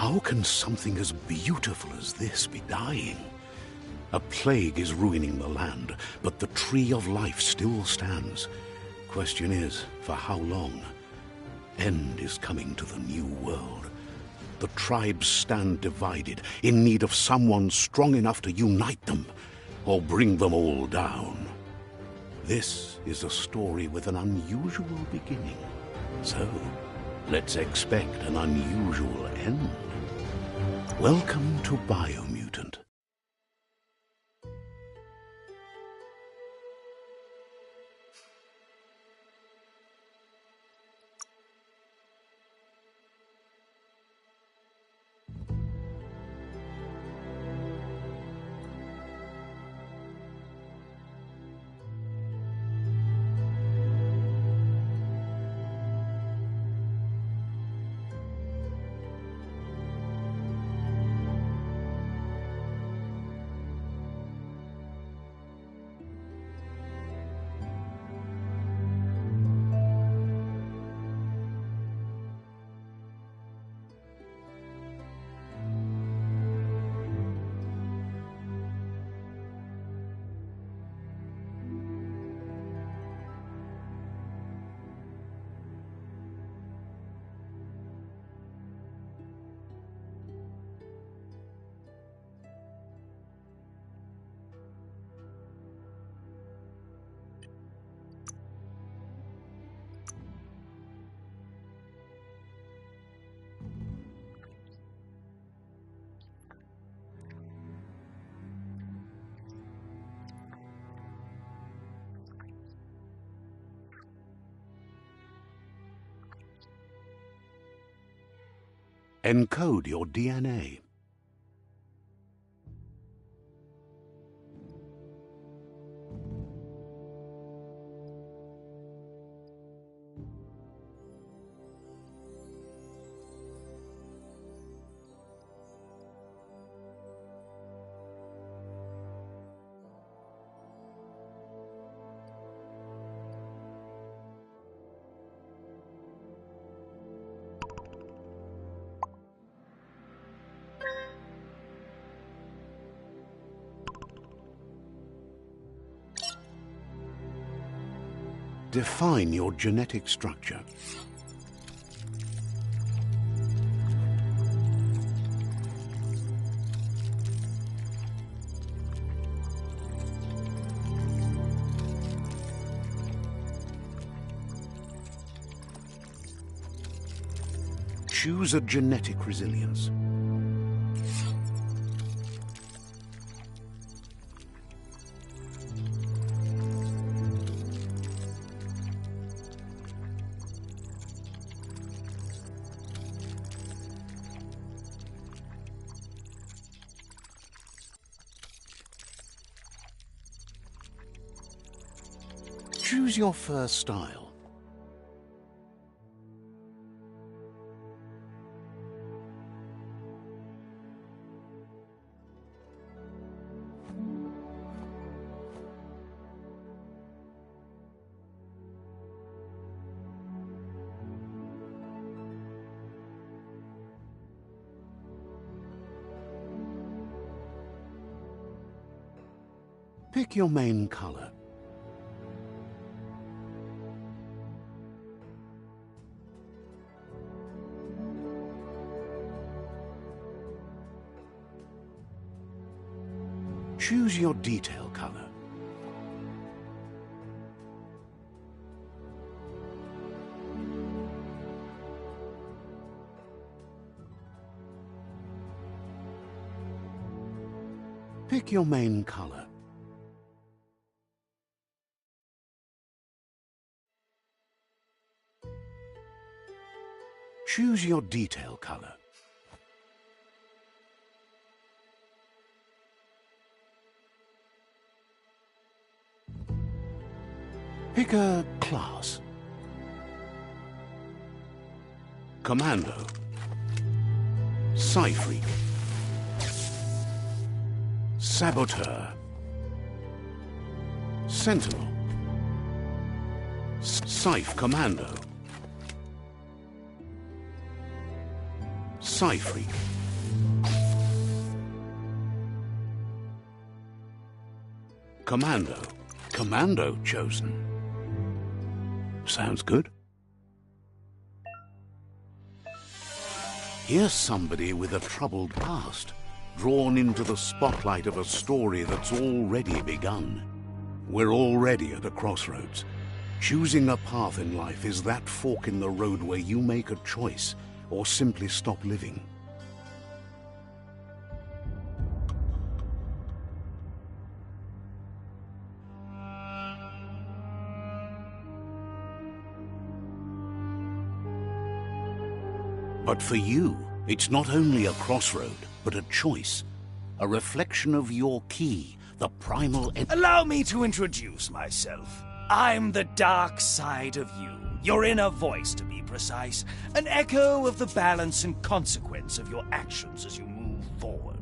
How can something as beautiful as this be dying? A plague is ruining the land, but the tree of life still stands. Question is, for how long? End is coming to the new world. The tribes stand divided, in need of someone strong enough to unite them, or bring them all down. This is a story with an unusual beginning. So, let's expect an unusual end. Welcome to Biomutant. Encode your DNA. Define your genetic structure. Choose a genetic resilience. Choose your first style. Pick your main color. Choose your detail color. Pick your main color. Choose your detail color. Pick a class. Commando. Psy-Freak. Saboteur. Sentinel. Scythe Commando. Psy-Freak. commando. Commando chosen. Sounds good. Here's somebody with a troubled past, drawn into the spotlight of a story that's already begun. We're already at a crossroads. Choosing a path in life is that fork in the road where you make a choice or simply stop living. But for you, it's not only a crossroad, but a choice. A reflection of your key, the primal... Allow me to introduce myself. I'm the dark side of you. Your inner voice, to be precise. An echo of the balance and consequence of your actions as you move forward.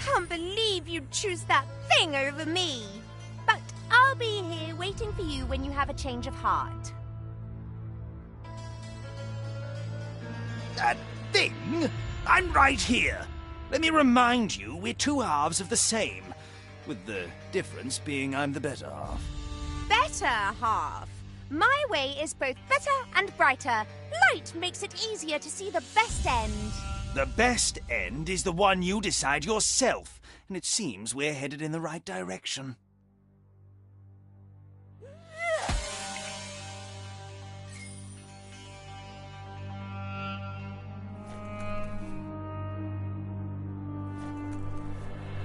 Can't believe you'd choose that thing over me. But I'll be here waiting for you when you have a change of heart. That thing? I'm right here. Let me remind you, we're two halves of the same. With the difference being I'm the better half. Better half. My way is both better and brighter. Light makes it easier to see the best end. The best end is the one you decide yourself. And it seems we're headed in the right direction.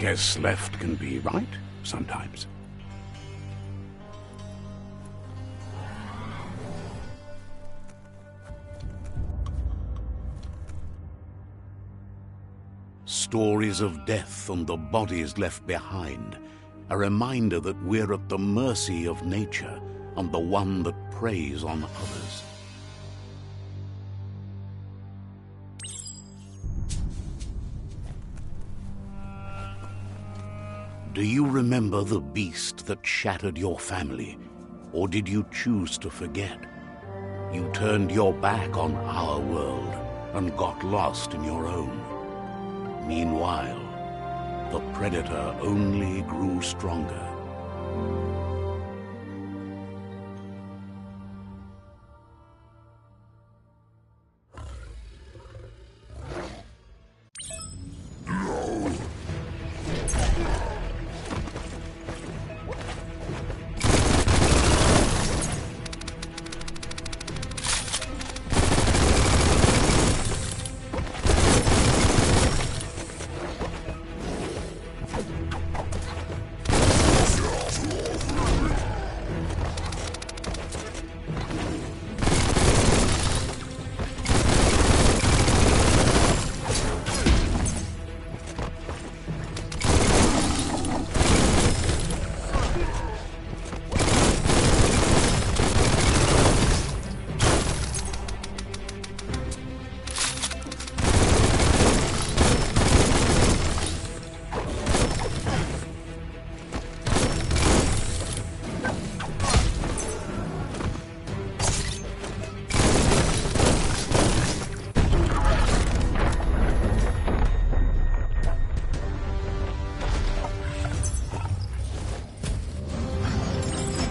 Guess left can be right, sometimes. Stories of death and the bodies left behind. A reminder that we're at the mercy of nature and the one that preys on others. Do you remember the beast that shattered your family? Or did you choose to forget? You turned your back on our world and got lost in your own. Meanwhile, the predator only grew stronger.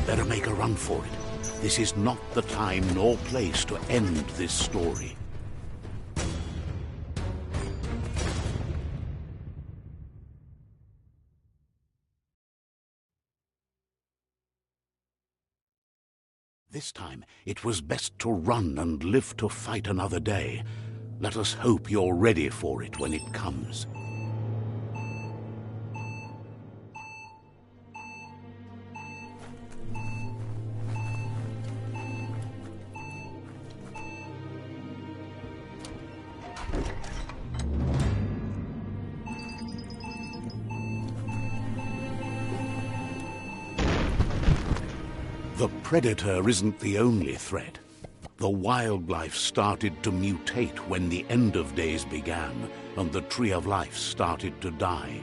Better make a run for it. This is not the time nor place to end this story. This time, it was best to run and live to fight another day. Let us hope you're ready for it when it comes. The predator isn't the only threat. The wildlife started to mutate when the end of days began, and the tree of life started to die.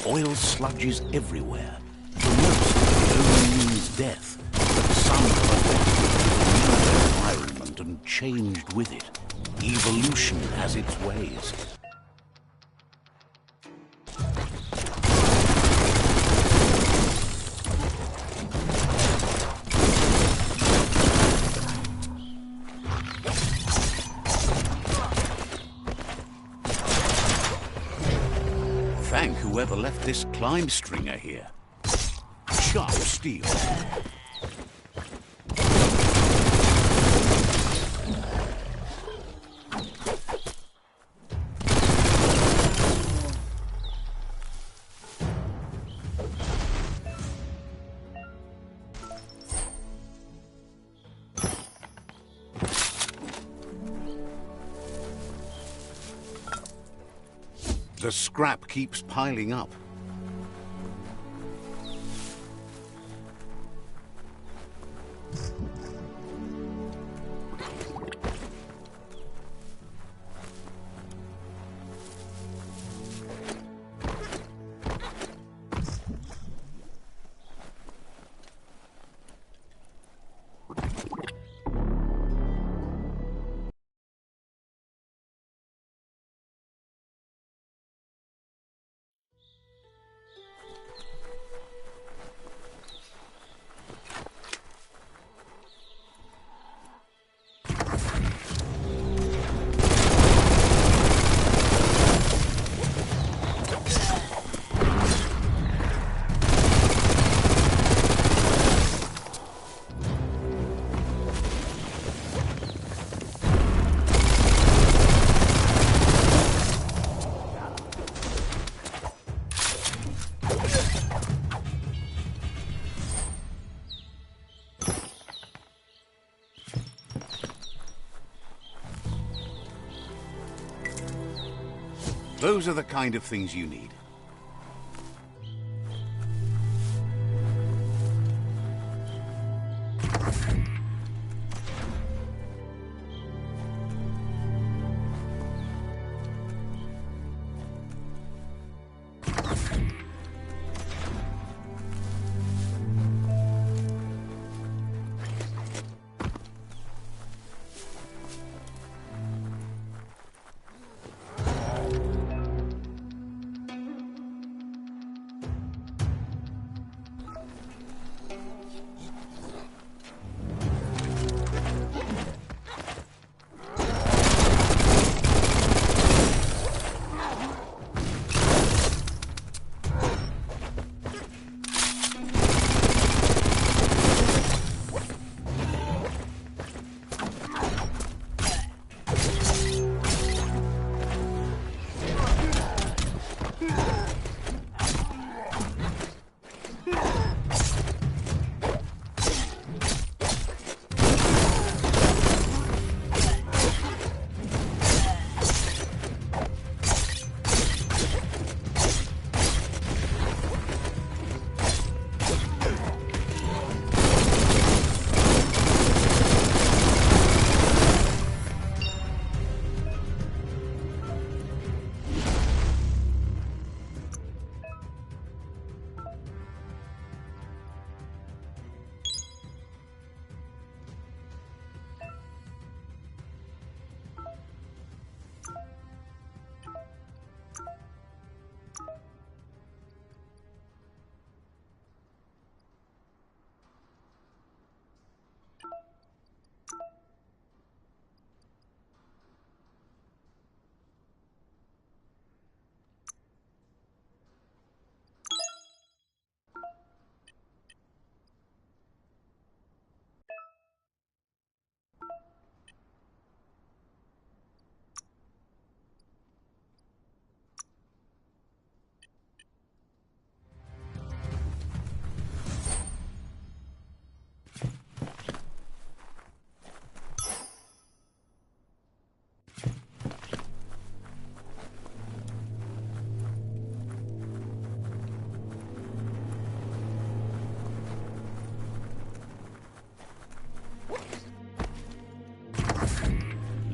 Oil sludges everywhere. For most, it only means death. But some have adapted to the new environment and changed with it. Evolution has its ways. Thank whoever left this climb stringer here. Sharp steel. The scrap keeps piling up. Those are the kind of things you need.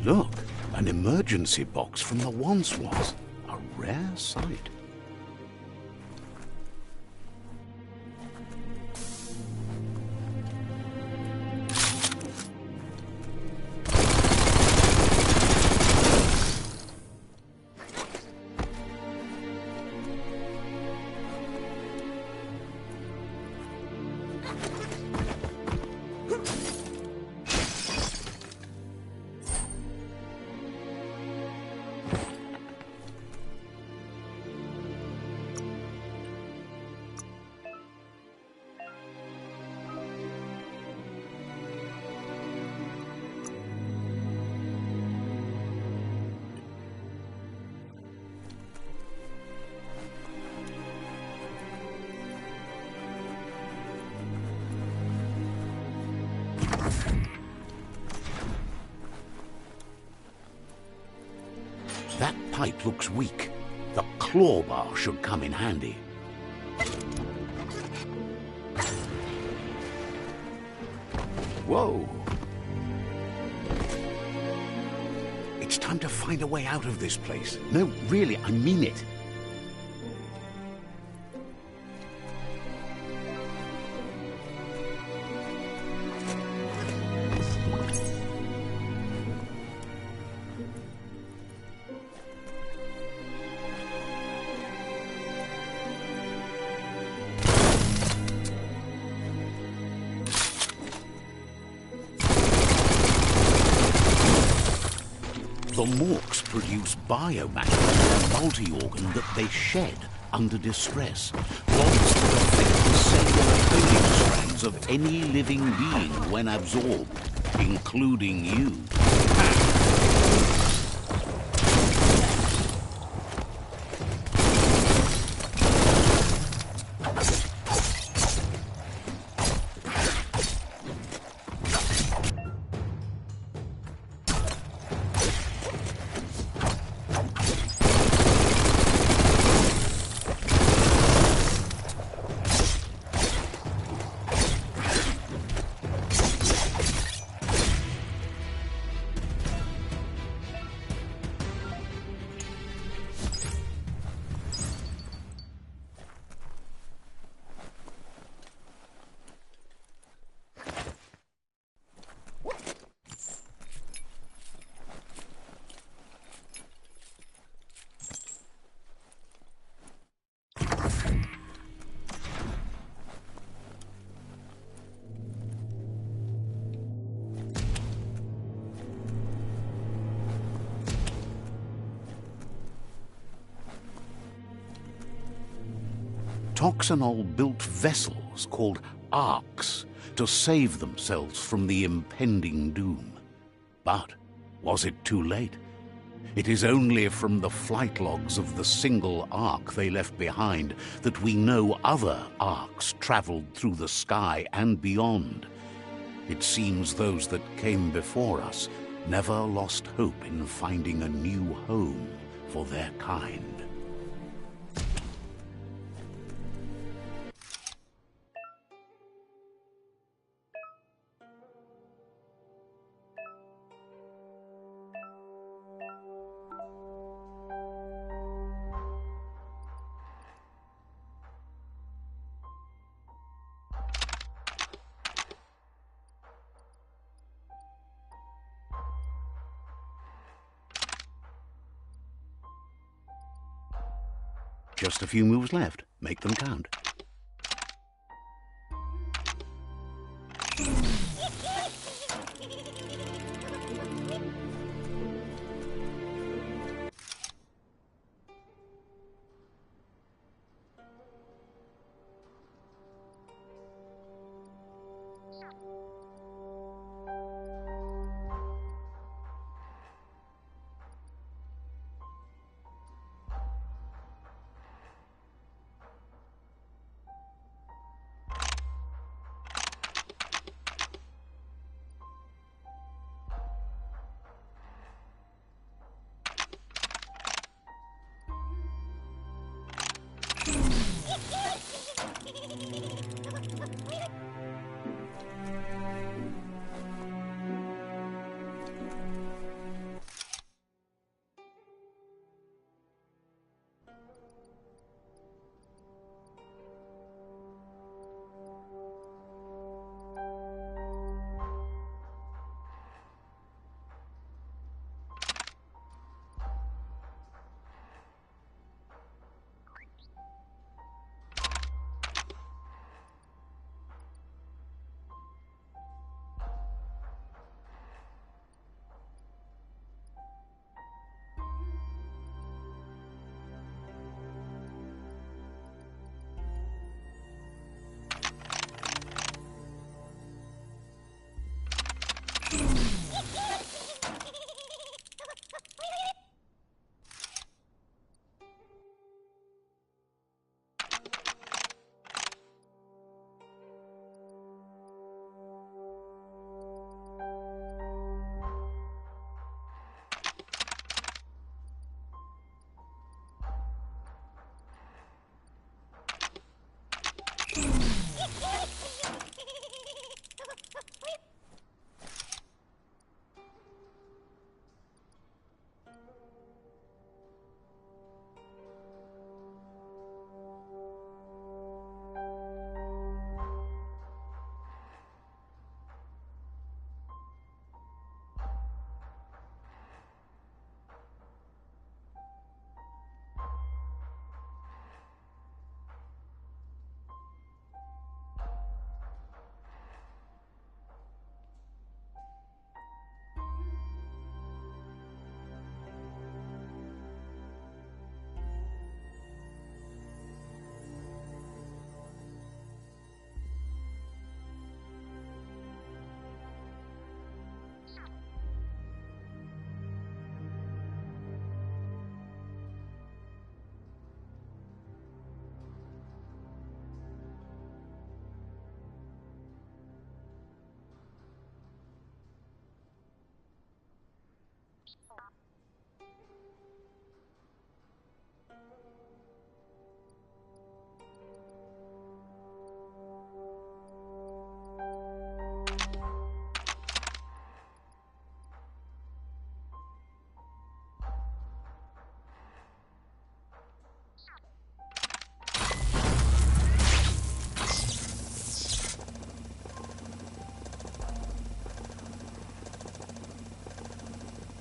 Look, an emergency box from the once was. A rare sight. pipe looks weak. The claw bar should come in handy. Whoa! It's time to find a way out of this place. No, really, I mean it. The morks produce biomatter, a multi-organ that they shed under distress. Bonds that affect the cellular coding strands of any living being when absorbed, including you. Toxanol built vessels called arks to save themselves from the impending doom. But was it too late? It is only from the flight logs of the single ark they left behind that we know other arks traveled through the sky and beyond. It seems those that came before us never lost hope in finding a new home for their kind. Just a few moves left. Make them count.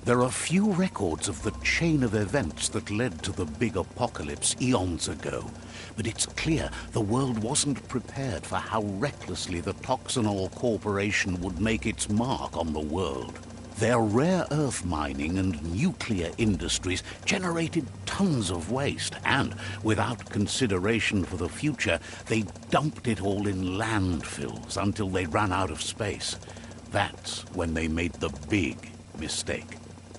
There are few records of the chain of events that led to the big apocalypse eons ago, but it's clear the world wasn't prepared for how recklessly the Toxanol Corporation would make its mark on the world. Their rare earth mining and nuclear industries generated tons of waste, and without consideration for the future, they dumped it all in landfills until they ran out of space. That's when they made the big mistake.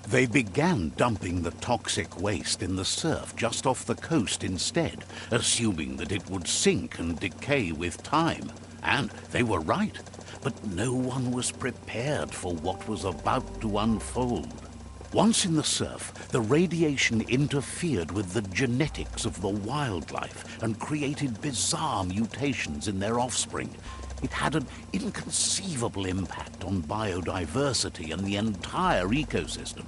They began dumping the toxic waste in the surf just off the coast instead, assuming that it would sink and decay with time. And they were right, but no one was prepared for what was about to unfold. Once in the surf, the radiation interfered with the genetics of the wildlife and created bizarre mutations in their offspring. It had an inconceivable impact on biodiversity and the entire ecosystem.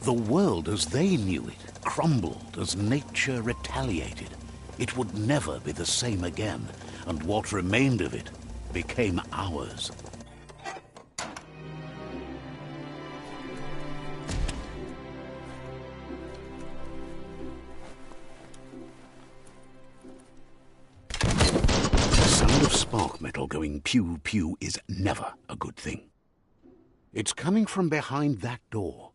The world as they knew it crumbled as nature retaliated. It would never be the same again, and what remained of it became ours. Spark metal going pew-pew is never a good thing. It's coming from behind that door.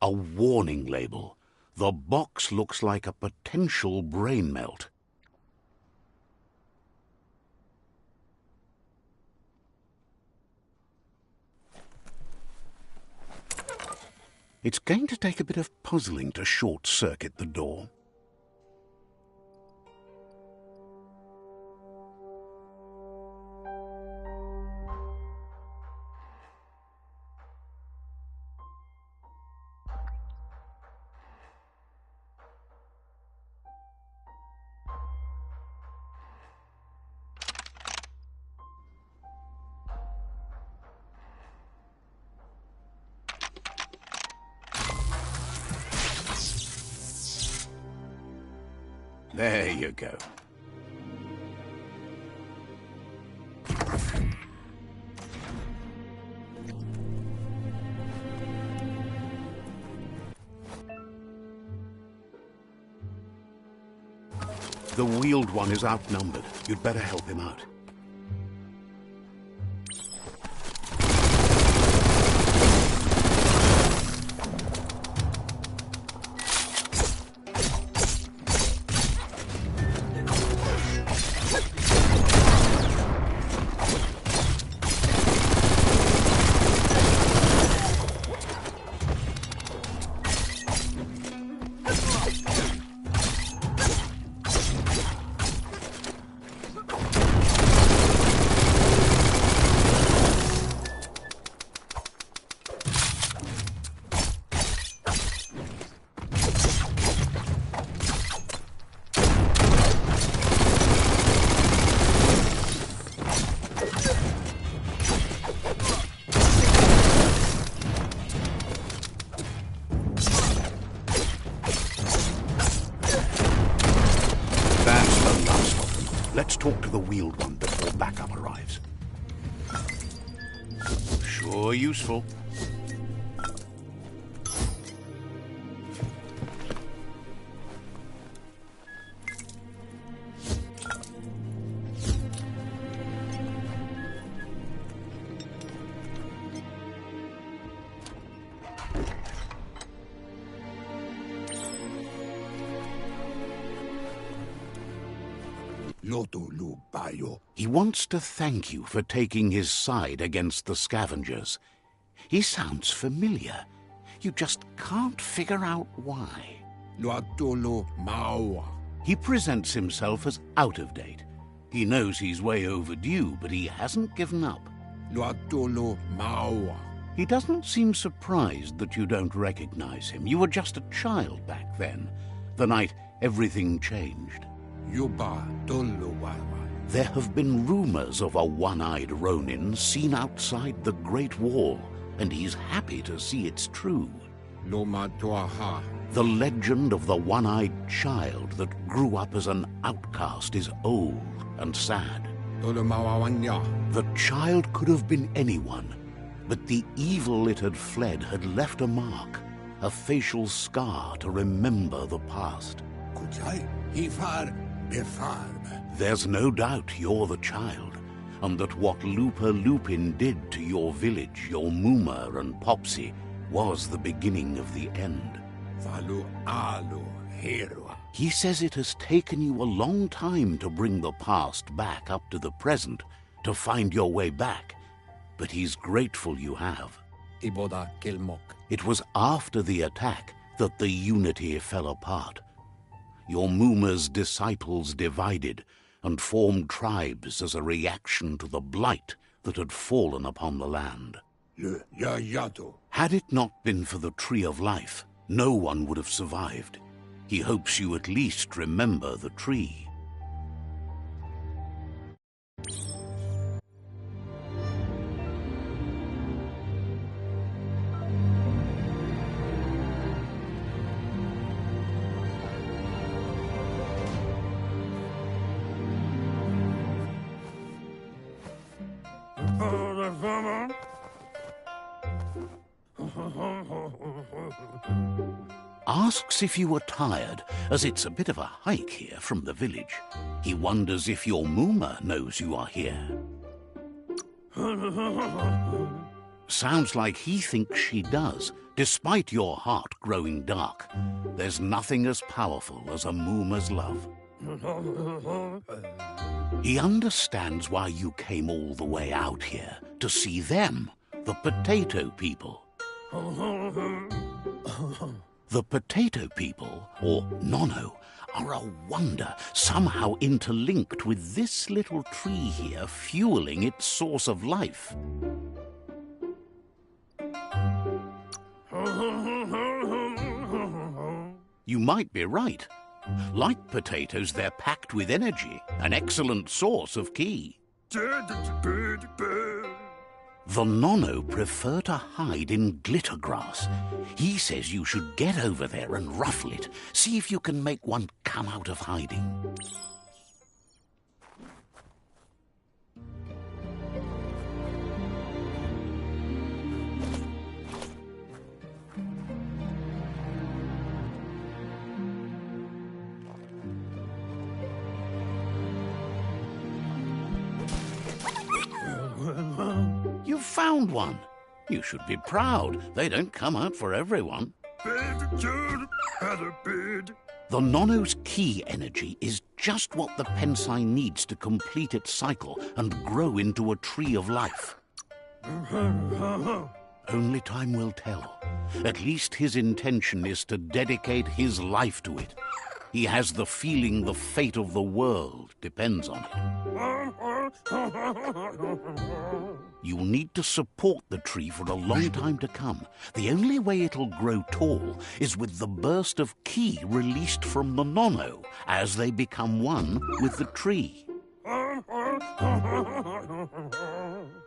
A warning label. The box looks like a potential brain melt. It's going to take a bit of puzzling to short-circuit the door. There you go. The wheeled one is outnumbered. You'd better help him out. Let's talk to the wheeled one before backup arrives. Sure useful. He wants to thank you for taking his side against the scavengers. He sounds familiar. You just can't figure out why. He presents himself as out of date. He knows he's way overdue, but he hasn't given up. He doesn't seem surprised that you don't recognize him. You were just a child back then, the night everything changed. There have been rumors of a one-eyed Ronin seen outside the Great Wall, and he's happy to see it's true. The legend of the one-eyed child that grew up as an outcast is old and sad. The child could have been anyone, but the evil it had fled had left a mark, a facial scar to remember the past. There's no doubt you're the child, and that what Lupa Lupin did to your village, your Muma and Popsy, was the beginning of the end. He says it has taken you a long time to bring the past back up to the present, to find your way back, but he's grateful you have. It was after the attack that the unity fell apart. Your Muma's disciples divided and formed tribes as a reaction to the blight that had fallen upon the land. Had it not been for the Tree of Life, no one would have survived. He hopes you at least remember the tree. Asks if you were tired, as it's a bit of a hike here from the village. He wonders if your Muma knows you are here. Sounds like he thinks she does, despite your heart growing dark. There's nothing as powerful as a Muma's love. He understands why you came all the way out here, to see them, the potato people. The potato people, or Nono, are a wonder, somehow interlinked with this little tree here, fueling its source of life. You might be right. Like potatoes, they're packed with energy, an excellent source of ki. The Nono prefer to hide in glitter grass. He says you should get over there and ruffle it. See if you can make one come out of hiding. You found one. You should be proud. They don't come out for everyone. The Nono's ki energy is just what the Pensai needs to complete its cycle and grow into a tree of life. Only time will tell. At least his intention is to dedicate his life to it. He has the feeling the fate of the world depends on it. You'll need to support the tree for a long time to come. The only way it'll grow tall is with the burst of ki released from the Nono as they become one with the tree.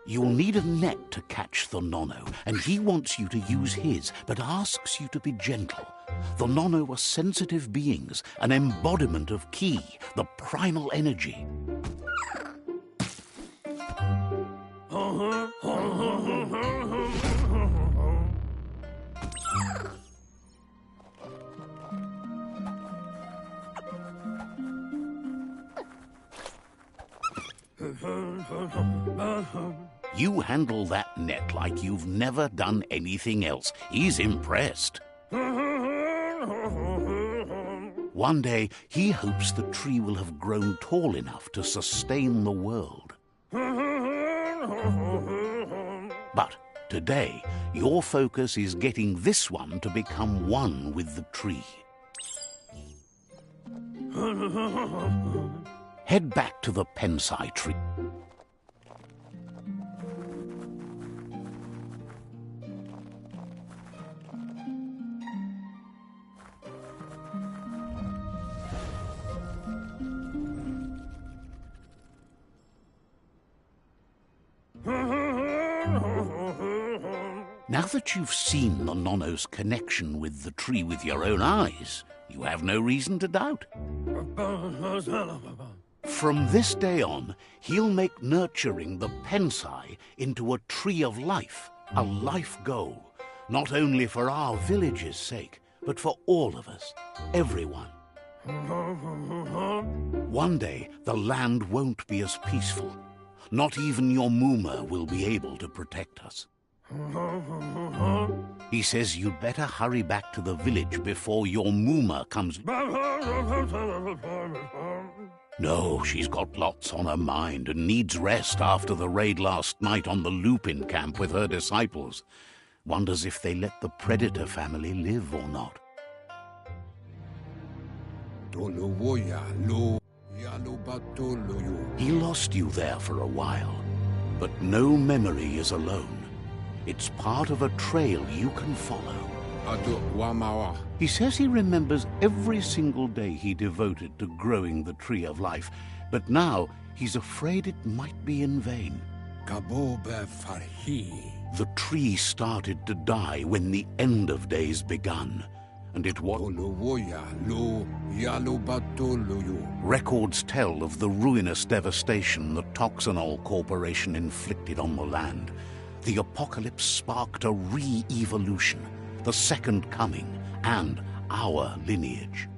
You'll need a net to catch the Nono, and he wants you to use his, but asks you to be gentle. The Nono are sensitive beings, an embodiment of ki, the primal energy. You handle that net like you've never done anything else. He's impressed. One day, he hopes the tree will have grown tall enough to sustain the world. But today, your focus is getting this one to become one with the tree. Head back to the Pensai tree. Now that you've seen the Nonno's connection with the tree with your own eyes, you have no reason to doubt. From this day on, he'll make nurturing the Pensai into a tree of life, a life goal, not only for our village's sake, but for all of us, everyone. One day, the land won't be as peaceful. Not even your Mooma will be able to protect us. He says you'd better hurry back to the village before your Mooma comes. No, she's got lots on her mind and needs rest after the raid last night on the Lupin camp with her disciples. Wonders if they let the Predator family live or not. He lost you there for a while, but no memory is alone. It's part of a trail you can follow. He says he remembers every single day he devoted to growing the Tree of Life, but now he's afraid it might be in vain. The tree started to die when the end of days begun, and it was... Records tell of the ruinous devastation the Toxanol Corporation inflicted on the land. The apocalypse sparked a re-evolution, the second coming, and our lineage.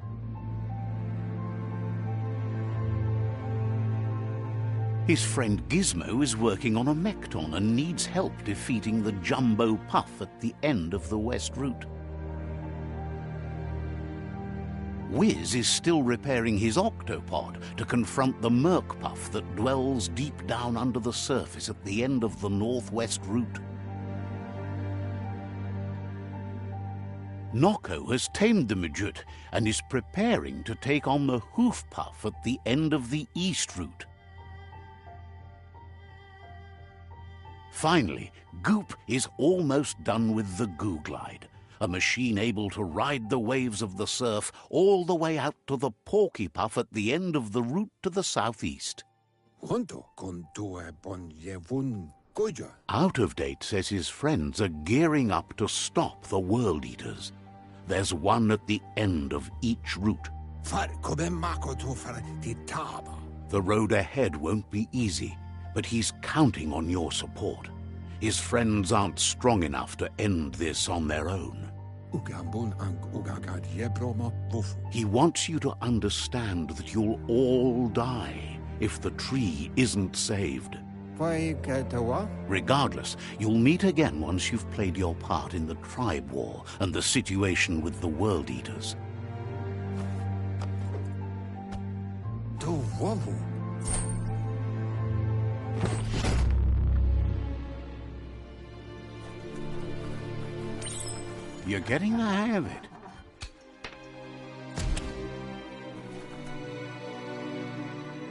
His friend Gizmo is working on a Mekton and needs help defeating the Jumbo Puff at the end of the West Route. Wiz is still repairing his octopod to confront the Merc Puff that dwells deep down under the surface at the end of the Northwest Route. Noko has tamed the Midget and is preparing to take on the Hoof Puff at the end of the East Route. Finally, Goop is almost done with the Goo Glide, a machine able to ride the waves of the surf all the way out to the Porky Puff at the end of the route to the southeast. Out of Date says his friends are gearing up to stop the World Eaters. There's one at the end of each route. The road ahead won't be easy, but he's counting on your support. His friends aren't strong enough to end this on their own. He wants you to understand that you'll all die if the tree isn't saved. Regardless, you'll meet again once you've played your part in the tribe war and the situation with the World Eaters. You're getting the hang of it.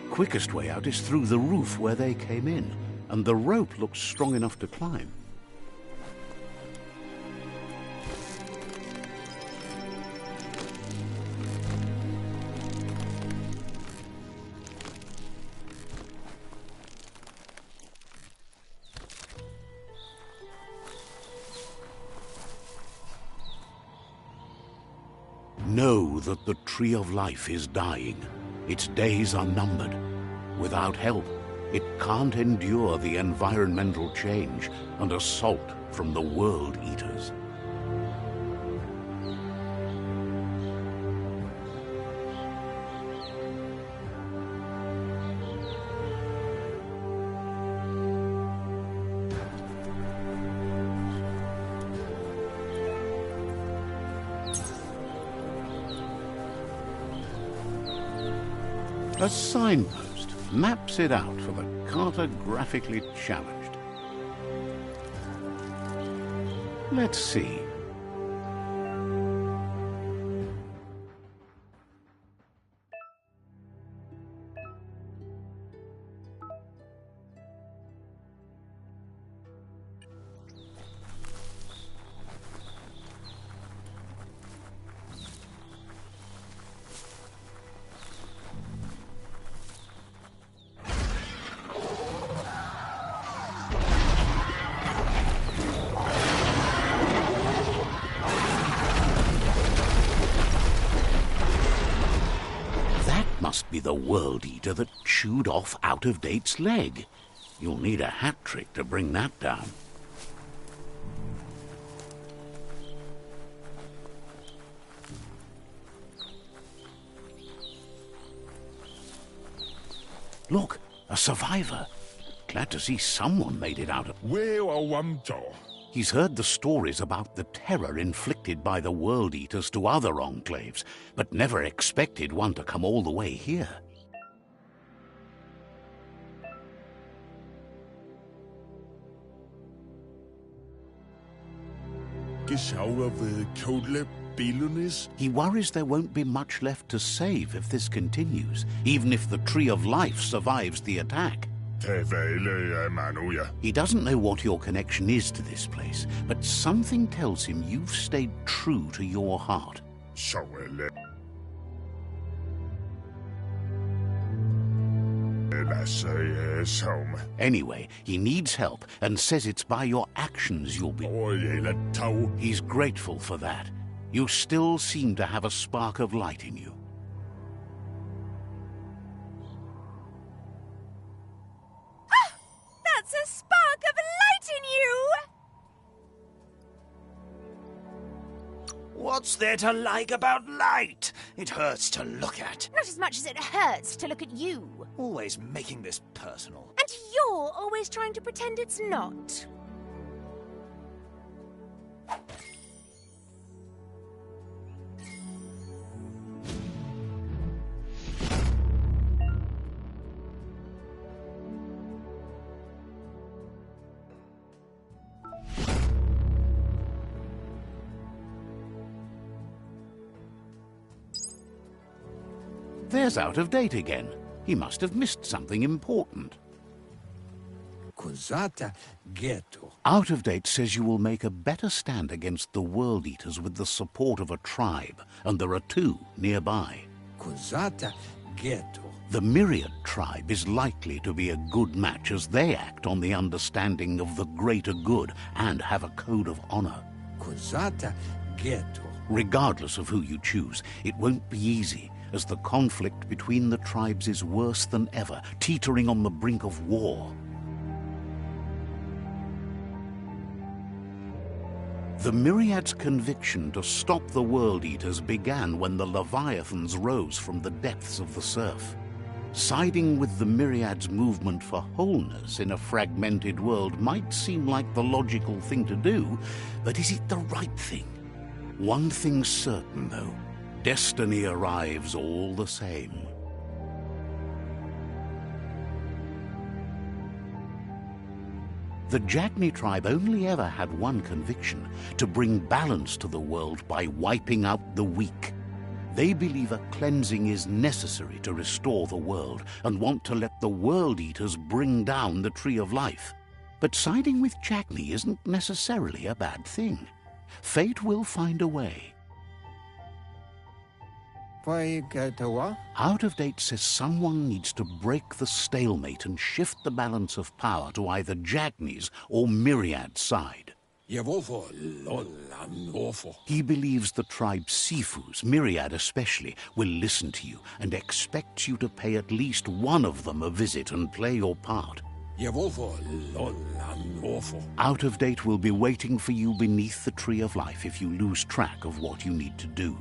Quickest way out is through the roof where they came in, and the rope looks strong enough to climb. Know that the Tree of Life is dying. Its days are numbered. Without help, it can't endure the environmental change and assault from the World Eaters. A signpost maps it out for the cartographically challenged. Let's see. must be the World Eater that chewed off Out-of-Date's leg. You'll need a hat trick to bring that down. Look, a survivor. Glad to see someone made it out of... He's heard the stories about the terror inflicted by the World Eaters to other enclaves, but never expected one to come all the way here. He worries there won't be much left to save if this continues, even if the Tree of Life survives the attack. He doesn't know what your connection is to this place, but something tells him you've stayed true to your heart. Anyway, he needs help and says it's by your actions you'll be... He's grateful for that. You still seem to have a spark of light in you. That's a spark of light in you! What's there to like about light? It hurts to look at. Not as much as it hurts to look at you. Always making this personal. And you're always trying to pretend it's not. There's Out-of-Date again. He must have missed something important. Out-of-Date says you will make a better stand against the World Eaters with the support of a tribe, and there are two nearby. The Myriad tribe is likely to be a good match as they act on the understanding of the greater good and have a code of honor. Regardless of who you choose, it won't be easy, as the conflict between the tribes is worse than ever, teetering on the brink of war. The Myriad's conviction to stop the World Eaters began when the Leviathans rose from the depths of the surf. Siding with the Myriad's movement for wholeness in a fragmented world might seem like the logical thing to do, but is it the right thing? One thing's certain, though. Destiny arrives all the same. The Jagni tribe only ever had one conviction: to bring balance to the world by wiping out the weak. They believe a cleansing is necessary to restore the world and want to let the World Eaters bring down the Tree of Life. But siding with Jagni isn't necessarily a bad thing. Fate will find a way. Out-of-Date says someone needs to break the stalemate and shift the balance of power to either Jagni's or Myriad's side. He believes the tribe Sifus, Myriad especially, will listen to you and expects you to pay at least one of them a visit and play your part. Out-of-Date will be waiting for you beneath the Tree of Life if you lose track of what you need to do.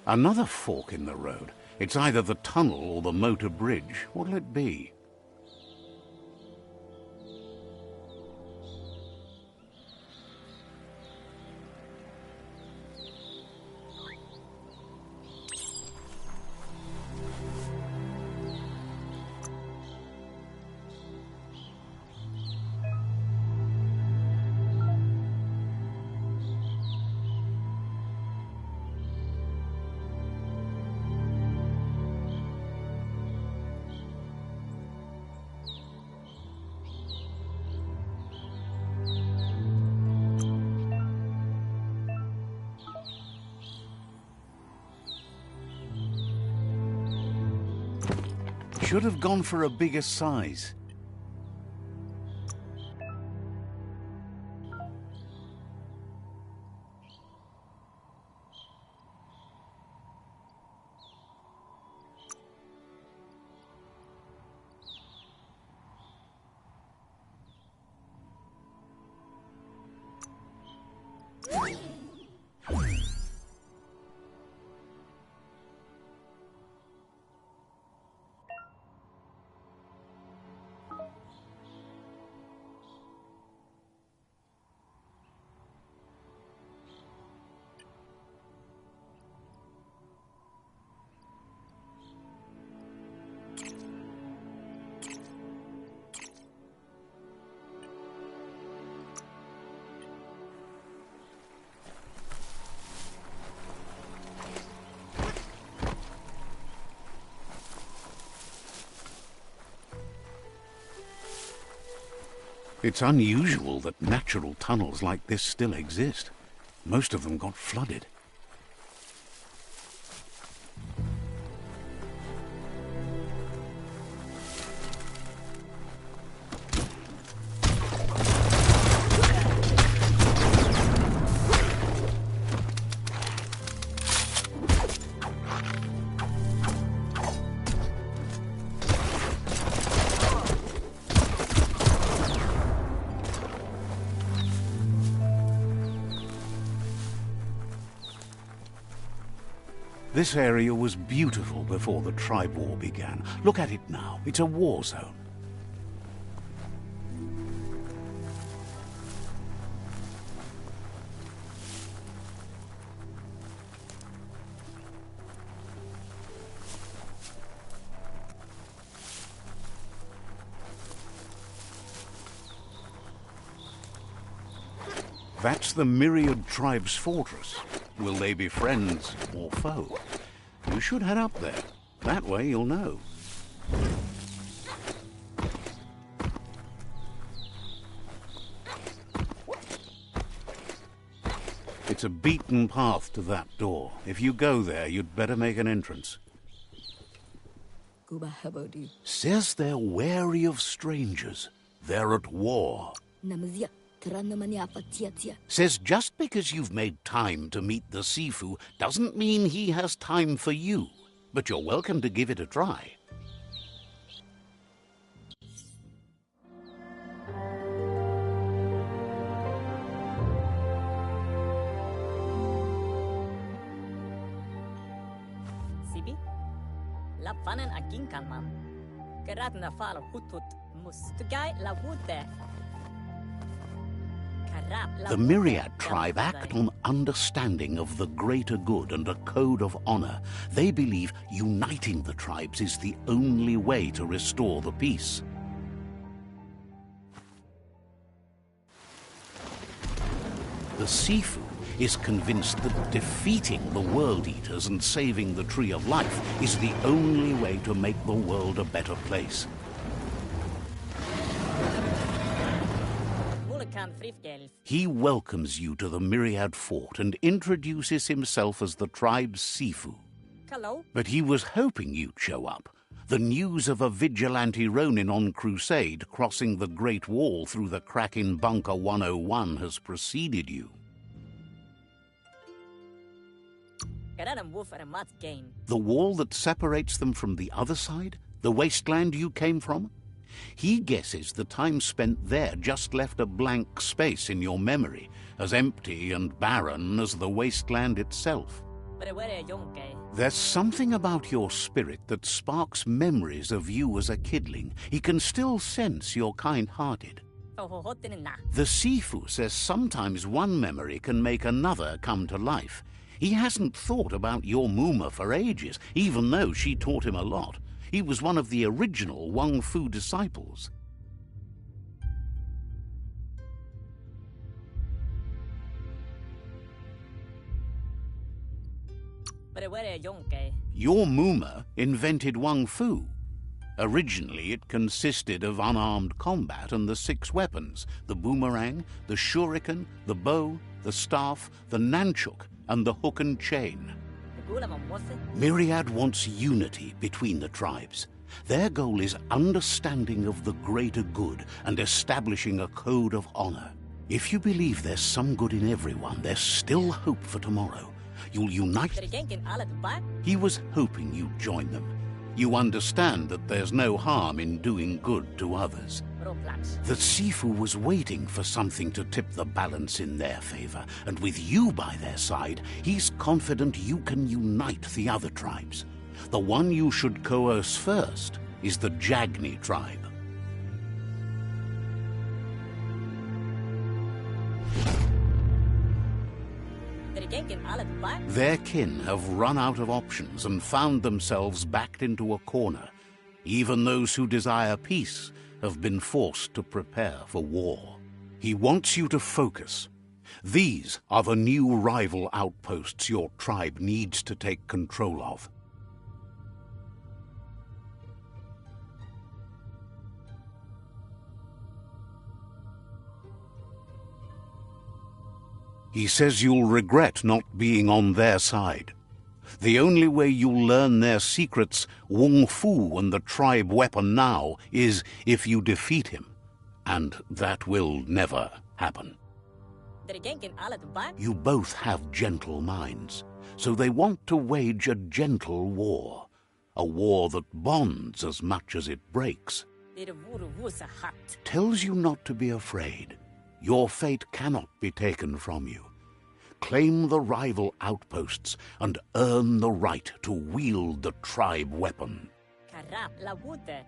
Another fork in the road. It's either the tunnel or the motor bridge. What'll it be? should have gone for a bigger size. It's unusual that natural tunnels like this still exist. Most of them got flooded. This area was beautiful before the tribe war began. Look at it now. It's a war zone. That's the Myriad Tribe's fortress. Will they be friends or foe? You should head up there. That way you'll know. It's a beaten path to that door. If you go there, you'd better make an entrance. Says they're wary of strangers. They're at war. Says just because you've made time to meet the Sifu doesn't mean he has time for you. But you're welcome to give it a try. Sibi? Lapanen aging kalman. Gerat na fala hutut mustugai la wute. The Myriad tribe act on understanding of the greater good and a code of honor. They believe uniting the tribes is the only way to restore the peace. The Sifu is convinced that defeating the World Eaters and saving the Tree of Life is the only way to make the world a better place. He welcomes you to the Myriad Fort and introduces himself as the tribe's Sifu. Hello? But he was hoping you'd show up. The news of a vigilante Ronin on crusade crossing the Great Wall through the crack in Bunker 101 has preceded you. The wall that separates them from the other side? The wasteland you came from? He guesses the time spent there just left a blank space in your memory, as empty and barren as the wasteland itself. There's something about your spirit that sparks memories of you as a kidling. He can still sense you're kind-hearted. The Sifu says sometimes one memory can make another come to life. He hasn't thought about your Muma for ages, even though she taught him a lot. He was one of the original Wang Fu disciples. Your Muma invented Wang Fu. Originally, it consisted of unarmed combat and the 6 weapons: the boomerang, the shuriken, the bow, the staff, the nunchuk, and the hook and chain. Myriad wants unity between the tribes. Their goal is understanding of the greater good and establishing a code of honor. If you believe there's some good in everyone, there's still hope for tomorrow. You'll unite... He was hoping you'd join them. You understand that there's no harm in doing good to others. The Sifu was waiting for something to tip the balance in their favor, and with you by their side, he's confident you can unite the other tribes. The one you should coerce first is the Jagni tribe. Their kin have run out of options and found themselves backed into a corner. Even those who desire peace have been forced to prepare for war. He wants you to focus. These are the new rival outposts your tribe needs to take control of. He says you'll regret not being on their side. The only way you'll learn their secrets, Wung Fu and the tribe weapon now, is if you defeat him. And that will never happen. You both have gentle minds, so they want to wage a gentle war. A war that bonds as much as it breaks. Tells you not to be afraid. Your fate cannot be taken from you. Claim the rival outposts and earn the right to wield the tribe weapon.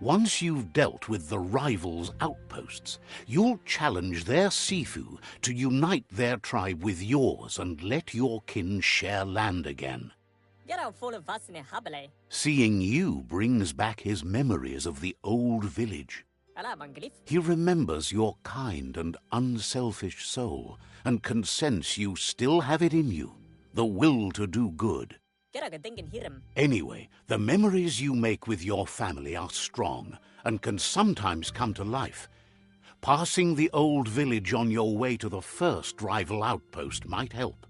Once you've dealt with the rivals' outposts, you'll challenge their Sifu to unite their tribe with yours and let your kin share land again. Seeing you brings back his memories of the old village. He remembers your kind and unselfish soul and can sense you still have it in you, the will to do good. Anyway, the memories you make with your family are strong and can sometimes come to life. Passing the old village on your way to the first rival outpost might help.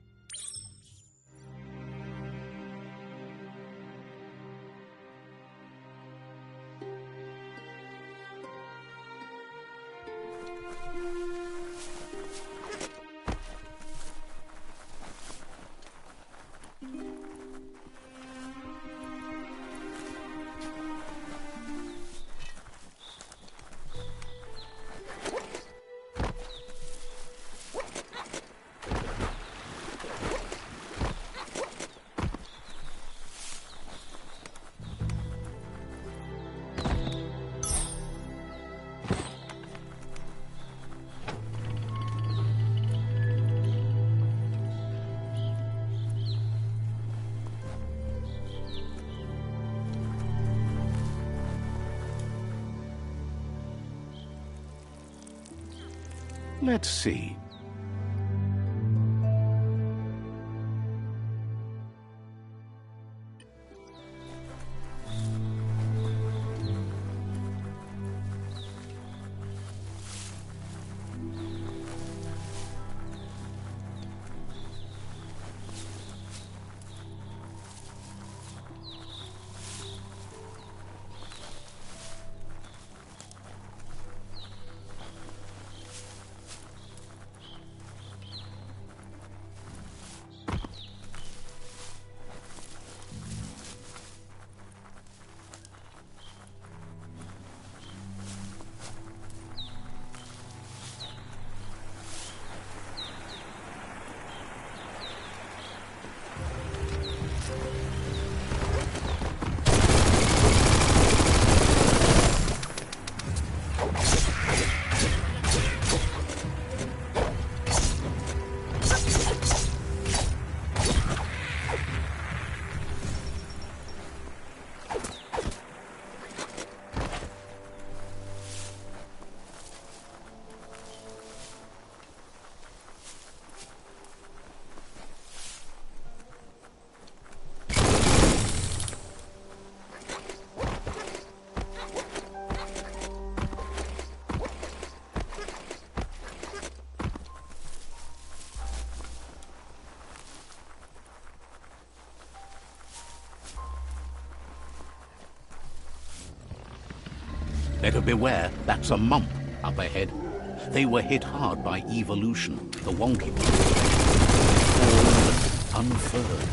Let's see. Better beware, that's a mump up ahead. They were hit hard by evolution, the wonky one. All unfurled.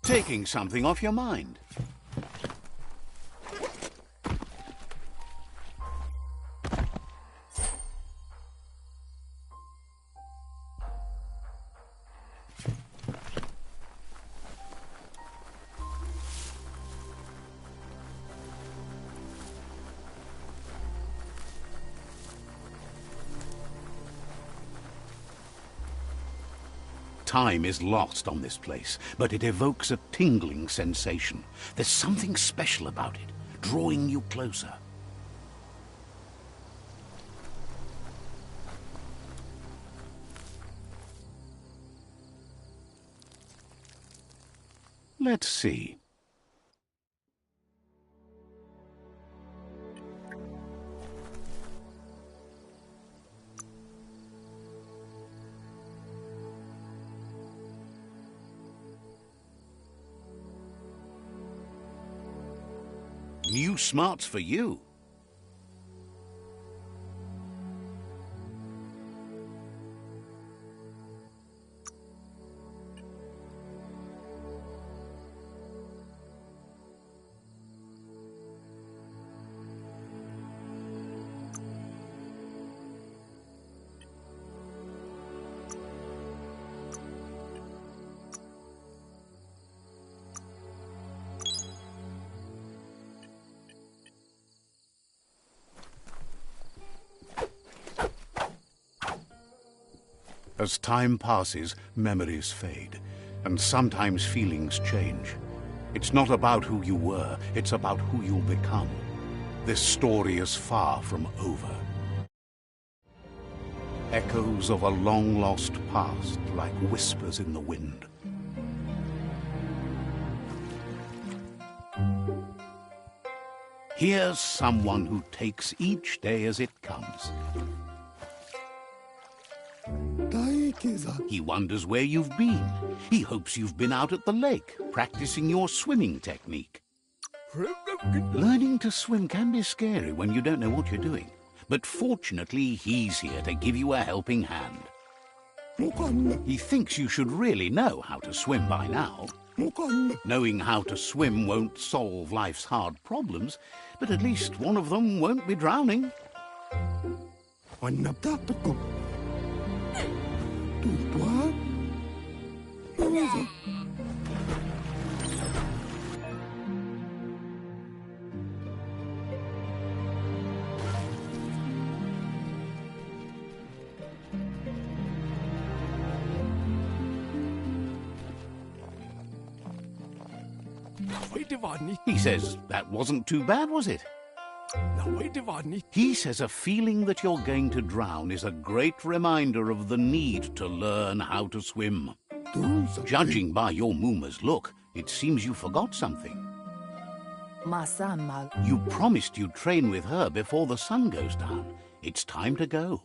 Taking something off your mind. Time is lost on this place, but it evokes a tingling sensation. There's something special about it, drawing you closer. Let's see. New smarts for you. As time passes, memories fade, and sometimes feelings change. It's not about who you were, it's about who you'll become. This story is far from over. Echoes of a long-lost past, like whispers in the wind. Here's someone who takes each day as it comes. He wonders where you've been. He hopes you've been out at the lake, practicing your swimming technique. Learning to swim can be scary when you don't know what you're doing. But fortunately, he's here to give you a helping hand. He thinks you should really know how to swim by now. Knowing how to swim won't solve life's hard problems, but at least one of them won't be drowning. He says, that wasn't too bad, was it? He says a feeling that you're going to drown is a great reminder of the need to learn how to swim. Judging by your Mooma's look, it seems you forgot something. You promised you'd train with her before the sun goes down. It's time to go.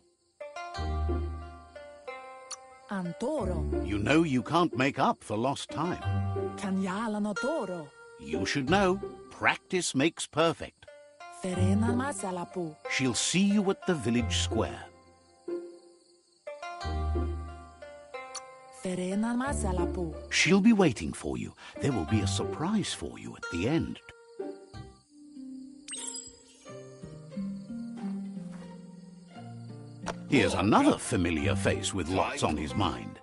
You know you can't make up for lost time. You should know, practice makes perfect. She'll see you at the village square. She'll be waiting for you. There will be a surprise for you at the end. Here's another familiar face with lots on his mind.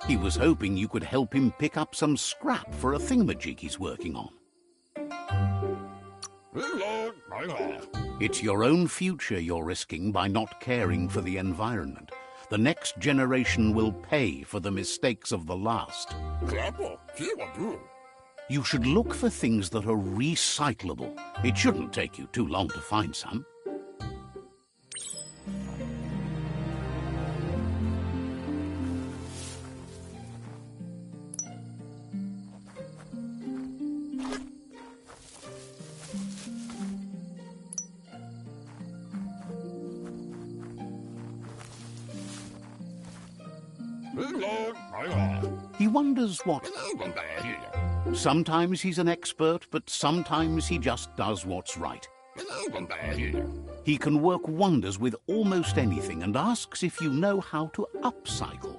He was hoping you could help him pick up some scrap for a thingamajig he's working on. It's your own future you're risking by not caring for the environment. The next generation will pay for the mistakes of the last. You should look for things that are recyclable. It shouldn't take you too long to find some. He wonders what... Sometimes he's an expert, but sometimes he just does what's right. He can work wonders with almost anything and asks if you know how to upcycle.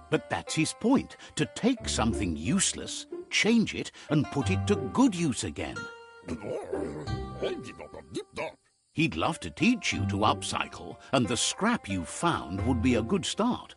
But that's his point, to take something useless, change it, and put it to good use again. He'd love to teach you to upcycle, and the scrap you found would be a good start.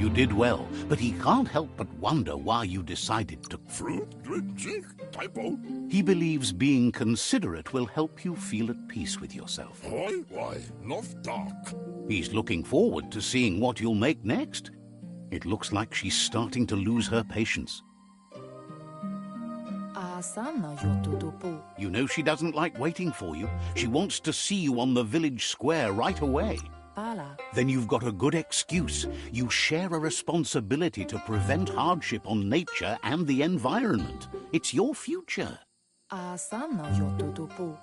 You did well, but he can't help but wonder why you decided to... He believes being considerate will help you feel at peace with yourself. He's looking forward to seeing what you'll make next. It looks like she's starting to lose her patience. You know she doesn't like waiting for you. She wants to see you on the village square right away. Then you've got a good excuse. You share a responsibility to prevent hardship on nature and the environment. It's your future.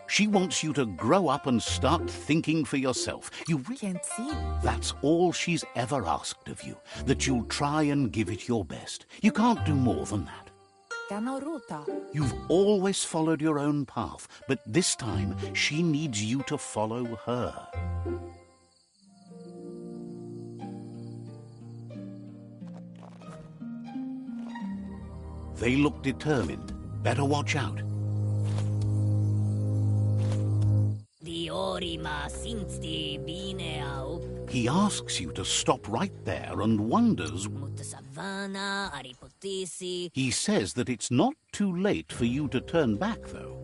She wants you to grow up and start thinking for yourself. You can't see. That's all she's ever asked of you, that you'll try and give it your best. You can't do more than that. You've always followed your own path, but this time she needs you to follow her. They look determined. Better watch out. He asks you to stop right there and wonders... He says that it's not too late for you to turn back, though.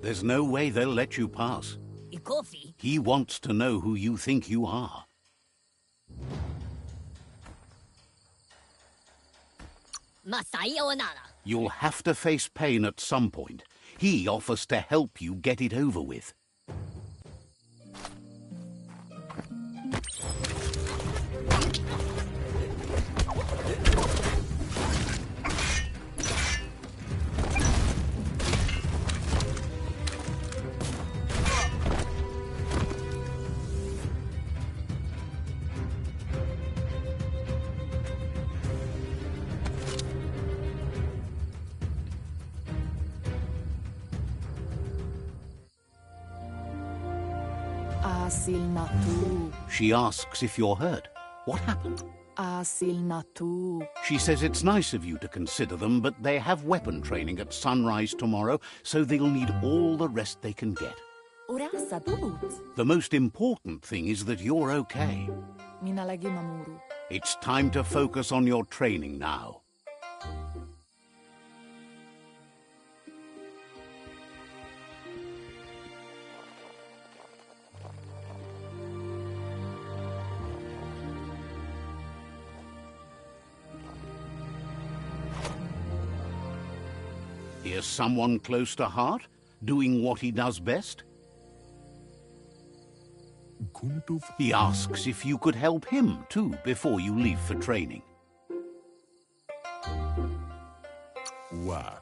There's no way they'll let you pass. He wants to know who you think you are. You'll have to face pain at some point. He offers to help you get it over with. She asks if you're hurt. What happened? She says it's nice of you to consider them, but they have weapon training at sunrise tomorrow, so they'll need all the rest they can get. The most important thing is that you're okay. It's time to focus on your training now. Here's someone close to heart, doing what he does best. He asks if you could help him too before you leave for training.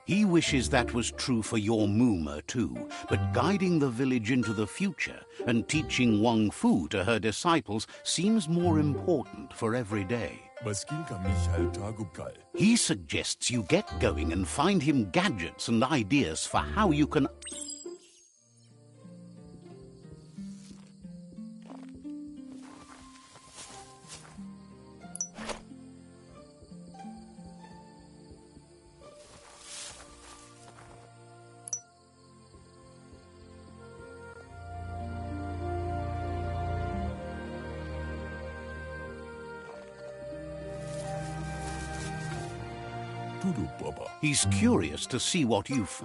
He wishes that was true for your Muma too, but guiding the village into the future and teaching Wang Fu to her disciples seems more important for every day. He suggests you get going and find him gadgets and ideas for how you can... He's curious to see what you've...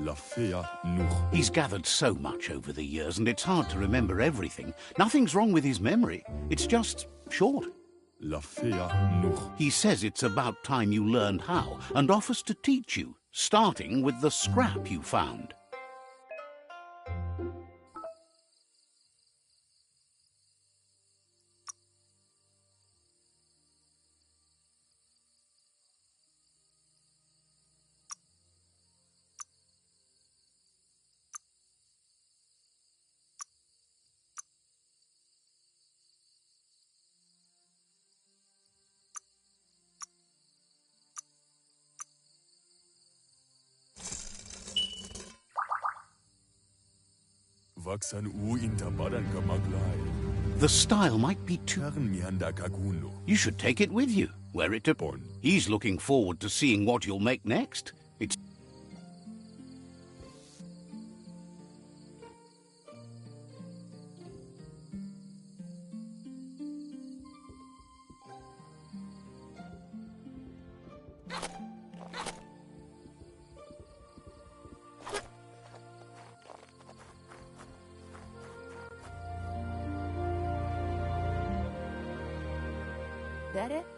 He's gathered so much over the years, and it's hard to remember everything. Nothing's wrong with his memory. It's just short. He says it's about time you learned how, and offers to teach you, starting with the scrap you found. The style might be too... You should take it with you. Wear it to... He's looking forward to seeing what you'll make next. It's...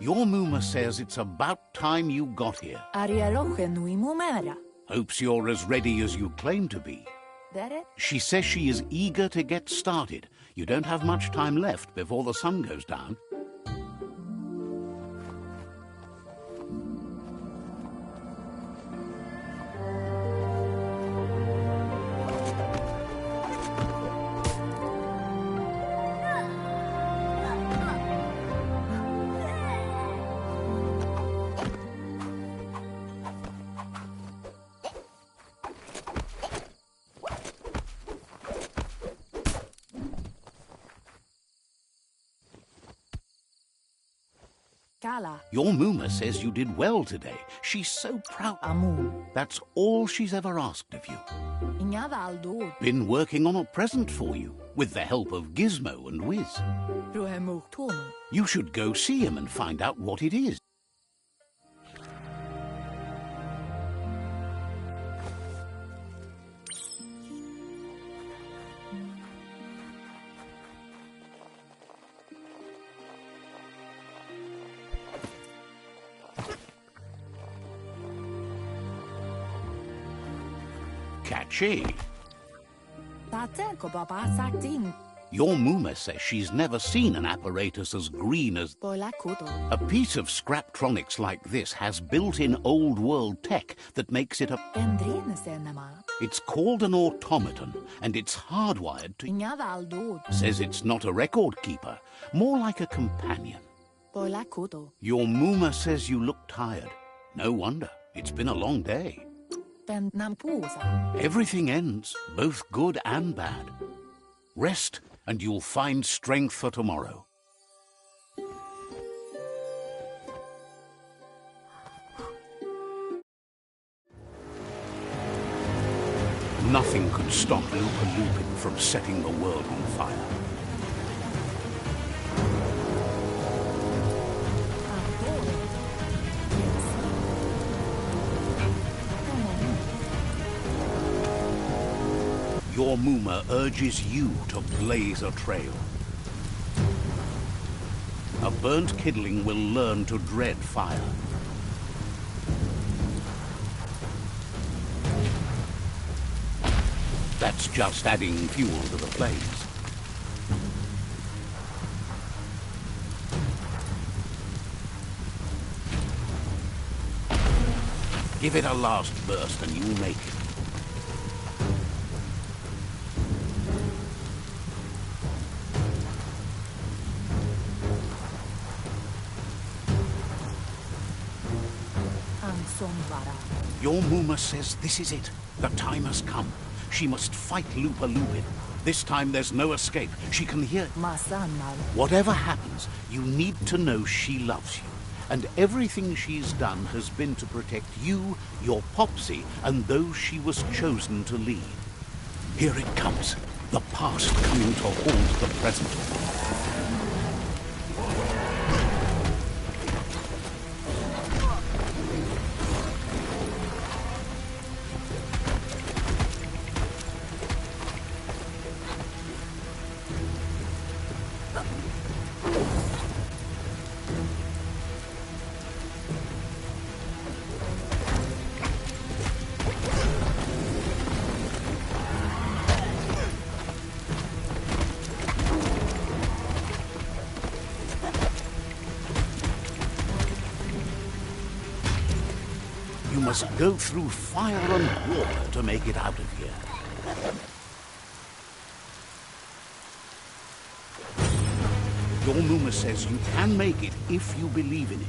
Your Muma says it's about time you got here. Hopes you're as ready as you claim to be. She says she is eager to get started. You don't have much time left before the sun goes down. Your Muma says you did well today. She's so proud. That's all she's ever asked of you. Been working on a present for you, with the help of Gizmo and Wiz. You should go see him and find out what it is. Catchy. Your Muma says she's never seen an apparatus as green as... A piece of Scraptronics like this has built-in old-world tech that makes it a... It's called an automaton, and it's hardwired to... Says it's not a record keeper, more like a companion. Your Muma says you look tired. No wonder. It's been a long day. Everything ends, both good and bad. Rest, and you'll find strength for tomorrow. Nothing could stop Loopa Looping from setting the world on fire. Your Muma urges you to blaze a trail. A burnt kidling will learn to dread fire. That's just adding fuel to the flames. Give it a last burst and you'll make it. Your Muma says this is it. The time has come. She must fight Lupa Lupin. This time there's no escape. She can hear... Whatever happens, you need to know she loves you. And everything she's done has been to protect you, your Popsy, and those she was chosen to lead. Here it comes. The past coming to haunt the present. You must go through fire and water to make it out of here. Your Muma says you can make it if you believe in it.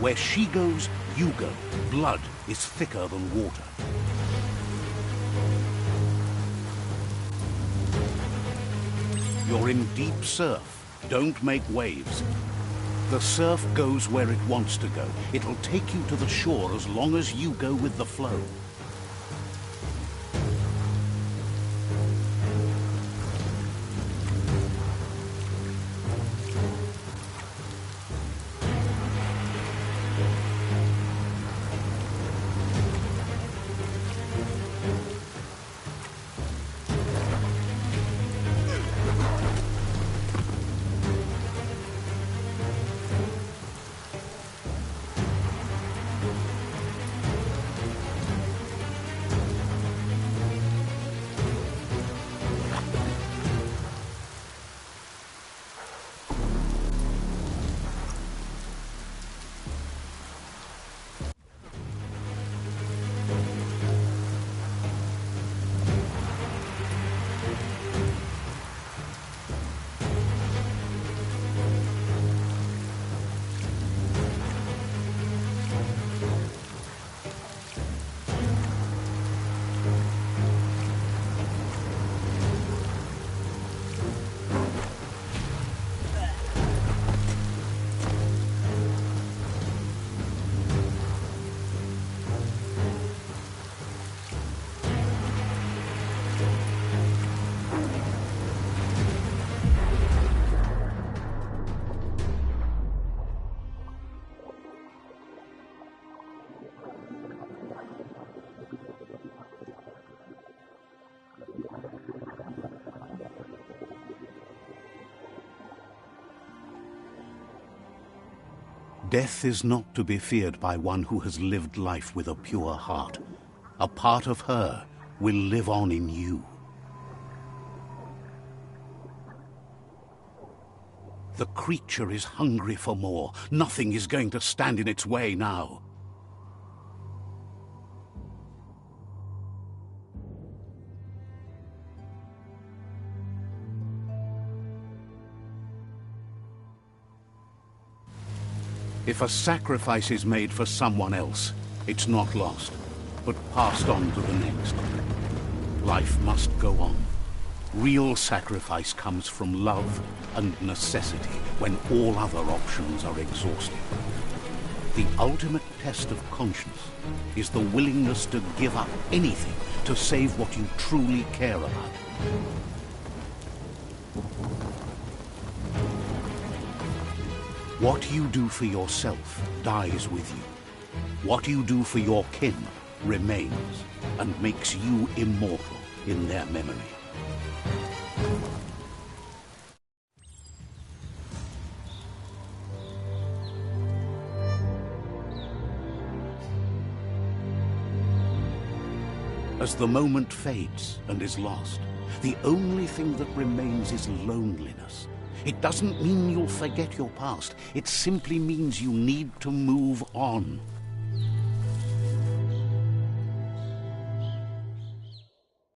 Where she goes, you go. Blood is thicker than water. You're in deep surf. Don't make waves. The surf goes where it wants to go. It'll take you to the shore as long as you go with the flow. Death is not to be feared by one who has lived life with a pure heart. A part of her will live on in you. The creature is hungry for more. Nothing is going to stand in its way now. If a sacrifice is made for someone else, it's not lost, but passed on to the next. Life must go on. Real sacrifice comes from love and necessity when all other options are exhausted. The ultimate test of conscience is the willingness to give up anything to save what you truly care about. What you do for yourself dies with you. What you do for your kin remains and makes you immortal in their memory. As the moment fades and is lost, the only thing that remains is loneliness. It doesn't mean you'll forget your past. It simply means you need to move on.